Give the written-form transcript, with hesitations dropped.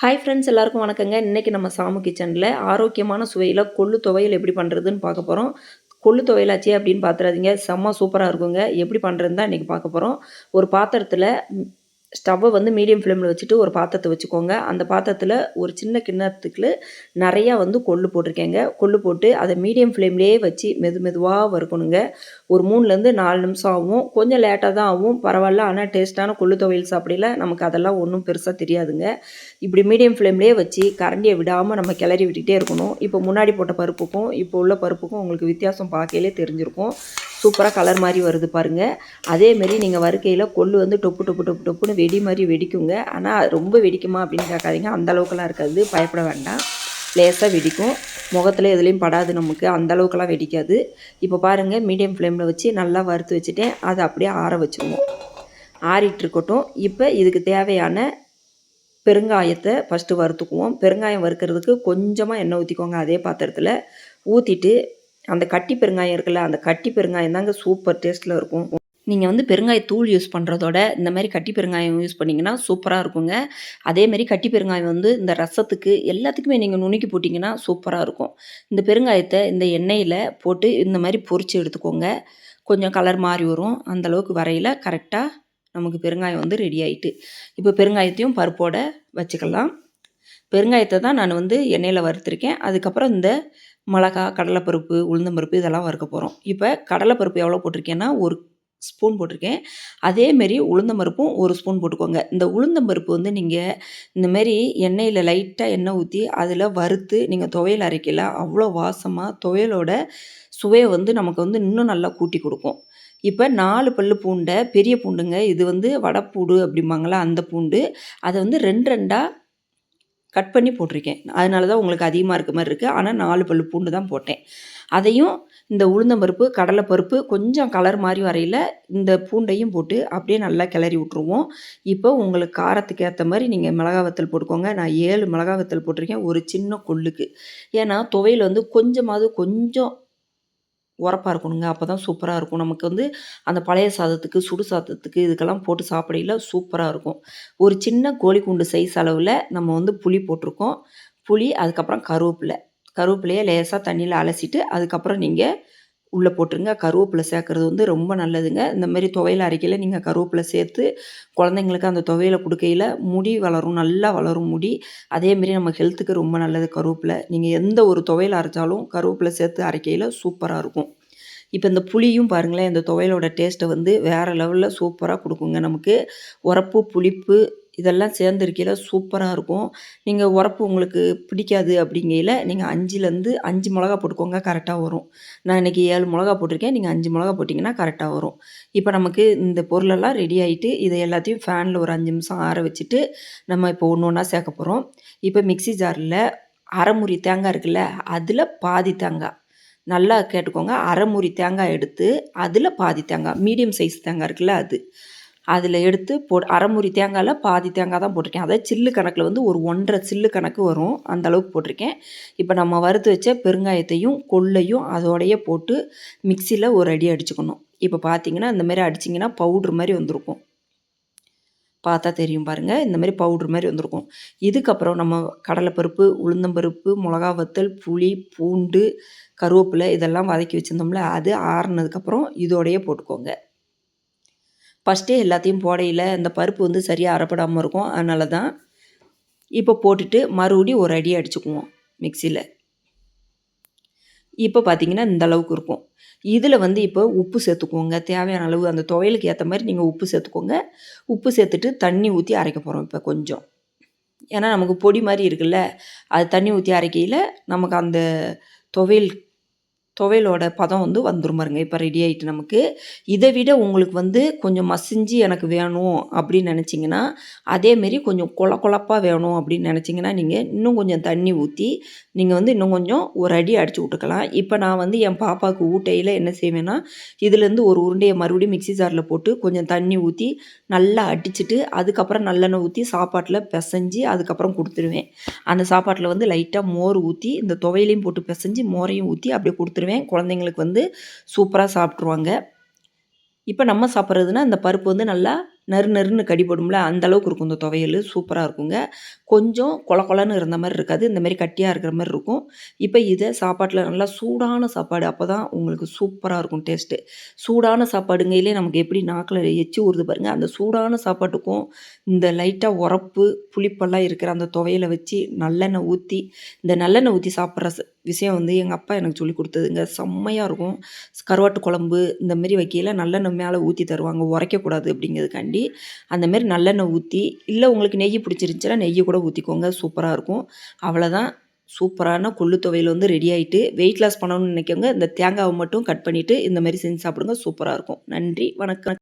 Hi friends எல்லாருக்கும் வணக்கங்க. இன்றைக்கி நம்ம சாமு கிச்சனில் ஆரோக்கியமான சுவையில் கொள்ளு துவையல் எப்படி பண்ணுறதுன்னு பார்க்க போகிறோம். கொள்ளு துவையலாச்சே அப்படின்னு பார்த்துறாதீங்க, செம்ம சூப்பராக இருக்குங்க. எப்படி பண்ணுறதுன்னு தான் இன்றைக்கி பார்க்க போகிறோம். ஒரு பாத்திரத்தில் ஸ்டவ்வை வந்து மீடியம் ஃப்ளேமில் வச்சுட்டு ஒரு பாத்திரத்தை வச்சுக்கோங்க. அந்த பாத்திரத்தில் ஒரு சின்ன கிண்ணத்துக்கு நிறையா வந்து கொள்ளு போட்டிருக்கேங்க. கொள்ளு போட்டு அதை மீடியம் ஃப்ளேம்லேயே வச்சு மெதுவாக வறுக்கணுங்க. ஒரு 3லேருந்து 4 நிமிஷம் ஆகும். கொஞ்சம் லேட்டாக தான் ஆகும், பரவாயில்ல. ஆனால் டேஸ்ட்டான கொள்ளு துவையல் சாப்பிடல நமக்கு அதெல்லாம் ஒன்றும் பெருசாக தெரியாதுங்க. இப்படி மீடியம் ஃப்ளேம்லேயே வச்சு கரண்டியை விடாமல் நம்ம கிளறி விட்டுகிட்டே இருக்கணும். இப்போ முன்னாடி போட்ட பருப்புக்கும் இப்போ உள்ள பருப்புக்கும் உங்களுக்கு வித்தியாசம் பார்க்கையிலே தெரிஞ்சிருக்கும். சூப்பராக கலர் மாதிரி வருது பாருங்கள். அதேமாரி நீங்கள் வறுக்கையில் கொள்ளு வந்து டொப்புன்னு வெடி மாதிரி வெடிக்குங்க. ஆனால் ரொம்ப வெடிக்குமா அப்படின்னு கேட்காதீங்க, அந்தளவுக்கெல்லாம் இருக்காது, பயப்பட வேண்டாம். லேசாக வெடிக்கும், முகத்தில் எதுலேயும் படாது, நமக்கு அந்தளவுக்கெல்லாம் வெடிக்காது. இப்போ பாருங்கள், மீடியம் ஃப்ளேமில் வச்சு நல்லா வறுத்து வச்சுட்டேன். அதை அப்படியே ஆற வச்சுருவோம். ஆறிட்டு இருக்கட்டும். இப்போ இதுக்கு தேவையான பெருங்காயத்தை ஃபஸ்ட்டு வறுத்துக்குவோம். பெருங்காயம் வறுக்கிறதுக்கு கொஞ்சமாக எண்ணெய் ஊற்றிக்கோங்க. அதே பாத்திரத்தில் ஊற்றிட்டு அந்த கட்டி பெருங்காயம் இருக்குல்ல, அந்த கட்டி பெருங்காயம் தாங்க சூப்பர் டேஸ்ட்டில் இருக்கும். நீங்கள் வந்து பெருங்காயத்தூள் யூஸ் பண்ணுறதோட இந்த மாதிரி கட்டி பெருங்காயம் யூஸ் பண்ணிங்கன்னா சூப்பராக இருக்குங்க. அதேமாரி கட்டி பெருங்காயம் வந்து இந்த ரசத்துக்கு எல்லாத்துக்குமே நீங்கள் நுணுக்கி போட்டிங்கன்னா சூப்பராக இருக்கும். இந்த பெருங்காயத்தை இந்த எண்ணெயில் போட்டு இந்த மாதிரி பொரித்து எடுத்துக்கோங்க. கொஞ்சம் கலர் மாறி வரும், அந்தளவுக்கு வரையில் கரெக்டாக நமக்கு பெருங்காயம் வந்து ரெடி ஆகிட்டு. இப்போ பெருங்காயத்தையும் பருப்போடு வச்சுக்கலாம். பெருங்காயத்தை தான் நான் வந்து எண்ணெயில் வறுத்துருக்கேன். அதுக்கப்புறம் இந்த மிளகா, கடலைப்பருப்பு, உளுந்தம்பருப்பு இதெல்லாம் வறுக்க போகிறோம். இப்போ கடலைப்பருப்பு எவ்வளோ போட்டிருக்கேன்னா 1 ஸ்பூன் போட்டிருக்கேன். அதேமாரி உளுந்தம்பருப்பும் 1 ஸ்பூன் போட்டுக்கோங்க. இந்த உளுந்தம்பருப்பு வந்து நீங்கள் இந்தமாரி எண்ணெயில் லைட்டாக எண்ணெய் ஊற்றி அதில் வறுத்து நீங்கள் துவையல் அரைக்கல, அவ்வளோ வாசமாக துவையலோட சுவையை வந்து நமக்கு வந்து இன்னும் நல்லா கூட்டி கொடுக்கும். இப்போ 4 பல்லு பூண்டை, பெரிய பூண்டுங்க, இது வந்து வடப்பூடு அப்படிம்பாங்களா அந்த பூண்டு, அதை வந்து 2 கட் பண்ணி போட்டிருக்கேன். அதனால தான் உங்களுக்கு அதிகமாக இருக்க மாதிரி இருக்குது. ஆனால் 4 பல்லு பூண்டு தான் போட்டேன். அதையும் இந்த உளுந்தம்பருப்பு, கடலைப்பருப்பு கொஞ்சம் கலர் மாதிரி வரையில் இந்த பூண்டையும் போட்டு அப்படியே நல்லா கிளறி விட்ருவோம். இப்போ உங்களுக்கு காரத்துக்கு ஏற்ற மாதிரி நீங்கள் மிளகா வத்தல் போட்டுக்கோங்க. நான் 7 மிளகா வத்தல் போட்டிருக்கேன் ஒரு சின்ன கொள்ளுக்கு. ஏன்னா துவையல் வந்து கொஞ்சம் உரப்பாக இருக்கணுங்க. அப்போ தான் சூப்பராக இருக்கும். நமக்கு வந்து அந்த பழைய சாதத்துக்கு, சுடு சாதத்துக்கு இதுக்கெல்லாம் போட்டு சாப்பிடையில சூப்பராக இருக்கும். ஒரு சின்ன கோழி கூண்டு சைஸ் அளவில் நம்ம வந்து புளி போட்டிருக்கோம். புளி, அதுக்கப்புறம் கருவேப்பிலையை லேசாக தண்ணியில் அலசிட்டு அதுக்கப்புறம் நீங்கள் உள்ளே போட்டுருங்க. கருவேப்பிலை சேர்க்குறது வந்து ரொம்ப நல்லதுங்க. இந்த மாதிரி துவையல் அரைக்கையில் நீங்கள் கருவேப்பிலை சேர்த்து குழந்தைங்களுக்கு அந்த துவையலை கொடுக்கையில் முடி வளரும், நல்லா வளரும் முடி. அதேமாரி நம்ம ஹெல்த்துக்கு ரொம்ப நல்லது கருவேப்பிலை. நீங்கள் எந்த ஒரு துவையல் அரைச்சாலும் கருவேப்பிலை சேர்த்து அரைக்கையில் சூப்பராக இருக்கும். இப்போ இந்த புளியும் பாருங்களேன், இந்த துவையலோட டேஸ்ட்டை வந்து வேறு லெவலில் சூப்பராக கொடுக்குங்க. நமக்கு உரப்பு, புளிப்பு இதெல்லாம் சேர்ந்துருக்கையில் சூப்பராக இருக்கும். நீங்கள் உரப்பு உங்களுக்கு பிடிக்காது அப்படிங்கையில் நீங்கள் 5 மிளகா போட்டுக்கோங்க, கரெக்டாக வரும். நான் இன்றைக்கி 7 மிளகா போட்டிருக்கேன், நீங்கள் 5 மிளகா போட்டிங்கன்னா கரெக்டாக வரும். இப்போ நமக்கு இந்த பொருளெல்லாம் ரெடி ஆகிட்டு இதை எல்லாத்தையும் ஃபேனில் ஒரு 5 நிமிஷம் ஆற வச்சுட்டு நம்ம இப்போ ஒன்று ஒன்றா சேர்க்க போகிறோம். இப்போ மிக்ஸி ஜாரில் அரை மூடி தேங்காய் இருக்குல்ல, அதில் பாதி தேங்காய், நல்லா கேட்டுக்கோங்க, அரை மூடி தேங்காய் எடுத்து அதில் பாதி தேங்காய், மீடியம் சைஸ் தேங்காய் இருக்குல்ல அதில் எடுத்து அரை மூடி தேங்காயில் பாதி தேங்காய் தான் போட்டிருக்கேன். அதாவது சில்லு கணக்கில் வந்து ஒரு 1.5 சில்லு கணக்கு வரும், அந்த அளவுக்கு போட்டிருக்கேன். இப்போ நம்ம வறுத்து வச்ச பெருங்காயத்தையும் கொள்ளையும் அதோடையே போட்டு மிக்சியில் ஒரு அடி அடிச்சுக்கணும். இப்போ பார்த்தீங்கன்னா இந்த மாதிரி அடிச்சிங்கன்னா பவுட்ரு மாதிரி வந்திருக்கும். பார்த்தா தெரியும் பாருங்கள், இந்த மாதிரி பவுட்ரு மாதிரி வந்திருக்கும். இதுக்கப்புறம் நம்ம கடலைப்பருப்பு, உளுந்தம்பருப்பு, மிளகா வத்தல், புளி, பூண்டு, கருவேப்பிலை இதெல்லாம் வதக்கி வச்சுருந்தோம்ல, அது ஆறுனதுக்கப்புறம் இதோடையே போட்டுக்கோங்க. ஃபஸ்ட்டே எல்லாத்தையும் போடையில் இந்த பருப்பு வந்து சரியாக அரைப்படாமல் இருக்கும், அதனால தான். இப்போ போட்டுட்டு மறுபடியும் ஒரு அடி அடிச்சுக்குவோம் மிக்சியில். இப்போ பார்த்திங்கன்னா இந்த அளவுக்கு இருக்கும். இதில் வந்து இப்போ உப்பு சேர்த்துக்கோங்க, தேவையான அளவு. அந்த துவையலுக்கு ஏற்ற மாதிரி நீங்கள் உப்பு சேர்த்துக்கோங்க. உப்பு சேர்த்துட்டு தண்ணி ஊற்றி அரைக்க போகிறோம் இப்போ கொஞ்சம். ஏன்னா நமக்கு பொடி மாதிரி இருக்குல்ல, அது தண்ணி ஊற்றி அரைக்கையில் நமக்கு அந்த துவையலோட பதம் வந்து வந்துரும் பாருங்க. இப்போ ரெடி ஆகிட்டு நமக்கு. இதை விட உங்களுக்கு வந்து கொஞ்சம் மசிஞ்சு எனக்கு வேணும் அப்படின்னு நினச்சிங்கன்னா, அதேமாரி கொஞ்சம் கொழப்பாக வேணும் அப்படின்னு நினச்சிங்கன்னா நீங்கள் இன்னும் கொஞ்சம் தண்ணி ஊற்றி நீங்கள் வந்து இன்னும் கொஞ்சம் ஒரு அடி அடித்து விட்டுக்கலாம். இப்போ நான் வந்து என் பாப்பாவுக்கு ஊட்டையில் என்ன செய்வேன்னா, இதுலேருந்து ஒரு உருண்டையை மறுபடியும் மிக்ஸி ஜாரில் போட்டு கொஞ்சம் தண்ணி ஊற்றி நல்லா அடிச்சுட்டு அதுக்கப்புறம் நல்லெண்ணெய் ஊற்றி சாப்பாட்டில் பிசைஞ்சு அதுக்கப்புறம் கொடுத்துருவேன். அந்த சாப்பாட்டில் வந்து லைட்டாக மோர் ஊற்றி இந்த துவையலையும் போட்டு பிசைஞ்சு மோரையும் ஊற்றி அப்படியே கொடுத்துருவேன். குழந்தைங்களுக்கு வந்து சூப்பராக சாப்பிட்ருவாங்க. இப்போ நம்ம சாப்பிட்றதுன்னா இந்த பருப்பு வந்து நல்லா நறு நறுன்னு கடிபடும்ல, அந்த அளவுக்கு இருக்கும் இந்த துவையல். சூப்பரா இருக்குங்க. கொஞ்சம் கொல கொலன்னு இருந்த மாரி இருக்காது. இந்த மாரி கட்டியா இருக்கிற மாரி இருக்கும். இப்ப இத சாப்பாட்டுல நல்லா சூடான சாப்பாடு அப்பதான் உங்களுக்கு சூப்பரா இருக்கும் டேஸ்ட்டு. சூடான சாப்பாடுங்கையிலே நமக்கு எப்படி நாக்குல எச்சி ஊறுது பாருங்க. அந்த சூடான சாப்பாட்டுக்கும், இந்த லைட்டா உரப்பு, புளிப்பெல்லாம் இருக்கிற அந்த துவையல வச்சு நல்லெண்ணெய் ஊத்தி, இந்த நல்லெண்ணெய் ஊத்தி சாப்பிடுற விஷயம் வந்து எங்க அப்பா எனக்கு சொல்லிக் குடுத்ததுங்க. செம்மையா இருக்கும். கருவாட்டு குழம்பு இந்த மாரி வைக்கையில நல்லெண்ணெய் மேல ஊத்தி தருவாங்க. உரைக்கக்கூடாது அப்படிங்கிறதுக்காண்டி. அந்த மாரி நல்லெண்ணெய் ஊத்தி, இல்ல உங்களுக்கு நெய் பிடிச்சிருந்துச்சுன்னா நெய்ய கூட ஊத்திக்கோங்க. சூப்பரா இருக்கும். அவ்வளோதான். சூப்பரான கொள்ளு துவையல் வந்து ரெடி ஆயிட்டு. வெயிட் லாஸ் பண்ணணும்னு நினைக்கிறவங்க, இந்த தேங்காவ மட்டும் கட் பண்ணிட்டு, இந்த மாரி செஞ்சு சாப்பிடுங்க. சூப்பரா இருக்கும். நன்றி, வணக்கம்.